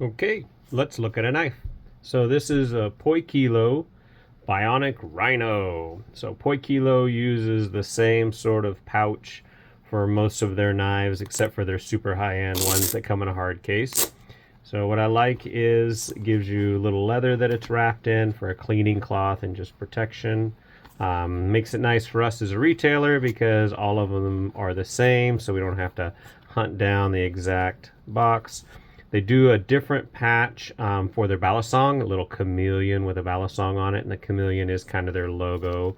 Okay, let's look at a knife. So this is a Poikilo Bionic Rhino. So Poikilo uses the same sort of pouch for most of their knives, except for their super high-end ones that come in a hard case. So what I like is it gives you a little leather that it's wrapped in for a cleaning cloth and just protection. Makes it nice for us as a retailer because all of them are the same, so we don't have to hunt down the exact box. They do a different patch for their balisong, a little chameleon with a balisong on it, and the chameleon is kind of their logo.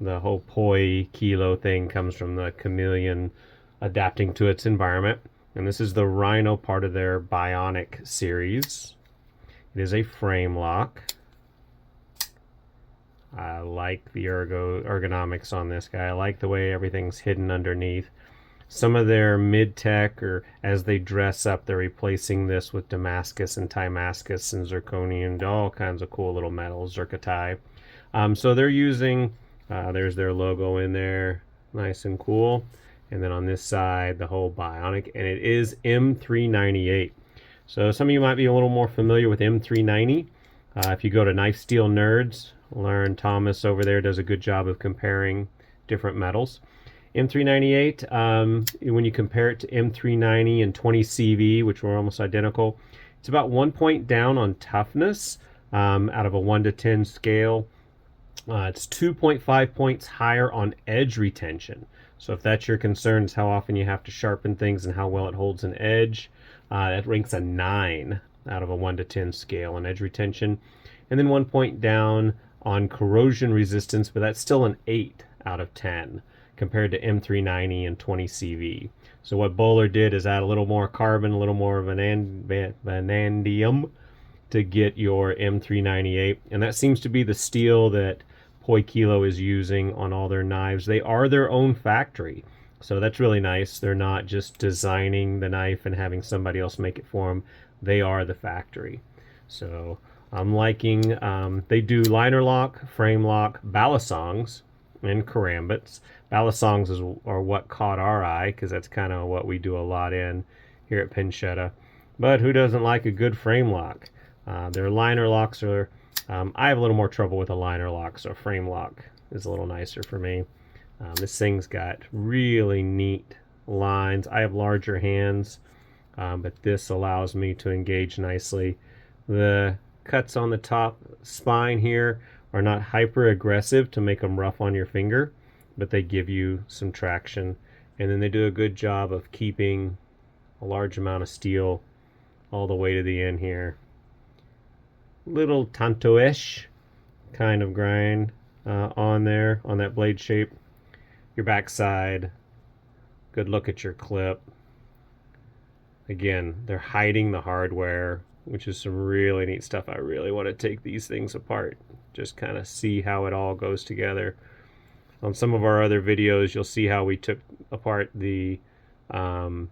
The whole Poikilo thing comes from the chameleon adapting to its environment. And this is the Rhino part of their Bionic series. It is a frame lock. I like the ergonomics on this guy. I like the way everything's hidden underneath. Some of their mid-tech, or as they dress up, they're replacing this with Damascus and Timascus and zirconium, all kinds of cool little metals, zircotite. So they're using, there's their logo in there, nice and cool. And then on this side, the whole Bionic, and it is M398. So some of you might be a little more familiar with M390. If you go to Knife Steel Nerds, learn Thomas over there does a good job of comparing different metals. M398, when you compare it to M390 and 20 CV, which were almost identical, it's about 1 point down on toughness out of a 1 to 10 scale. It's 2.5 points higher on edge retention. So if that's your concern, is how often you have to sharpen things and how well it holds an edge, that ranks a 9 out of a 1 to 10 scale on edge retention. And then 1 point down on corrosion resistance, but that's still an 8 out of 10 compared to M390 and 20 CV. So what Bowler did is add a little more carbon, a little more of vanadium to get your M398. And that seems to be the steel that Poikilo is using on all their knives. They are their own factory, so that's really nice. They're not just designing the knife and having somebody else make it for them. They are the factory. So I'm liking, they do liner lock, frame lock, balisongs, and karambits. Balisongs are what caught our eye because that's kind of what we do a lot in here at Pinchetta. But who doesn't like a good frame lock? Their liner locks are, I have a little more trouble with a liner lock, so a frame lock is a little nicer for me. This thing's got really neat lines. I have larger hands, but this allows me to engage nicely. The cuts on the top spine here are not hyper aggressive to make them rough on your finger, but they give you some traction. And then they do a good job of keeping a large amount of steel all the way to the end here. Little tanto-ish kind of grind on there, on that blade shape. Your backside, good look at your clip. Again, they're hiding the hardware, which is some really neat stuff. I really want to take these things apart, just kind of see how it all goes together. On some of our other videos, you'll see how we took apart the balisong,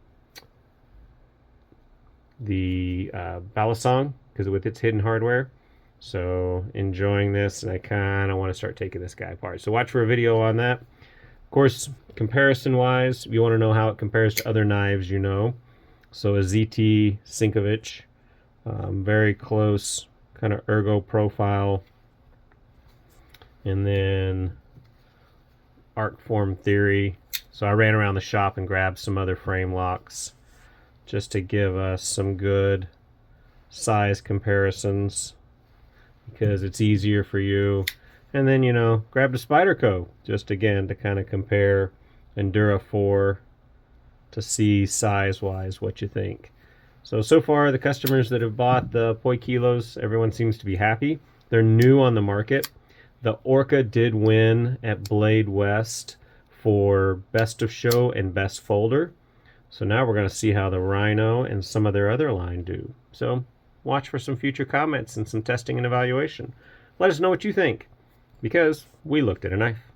because with its hidden hardware. So enjoying this, and I kind of want to start taking this guy apart. So watch for a video on that. Of course, comparison wise, if you want to know how it compares to other knives, you know. So a ZT Sinkovich, very close kind of ergo profile. And then Arcform Theory. So I ran around the shop and grabbed some other frame locks just to give us some good size comparisons because it's easier for you. And then, you know, grab the Spyderco just again to kind of compare Endura 4 to see size-wise what you think. So far the customers that have bought the Poikilos, everyone seems to be happy. They're new on the market. The Orca did win at Blade West for Best of Show and Best Folder. So now we're going to see how the Rhino and some of their other line do. So watch for some future comments and some testing and evaluation. Let us know what you think, because we looked at a knife.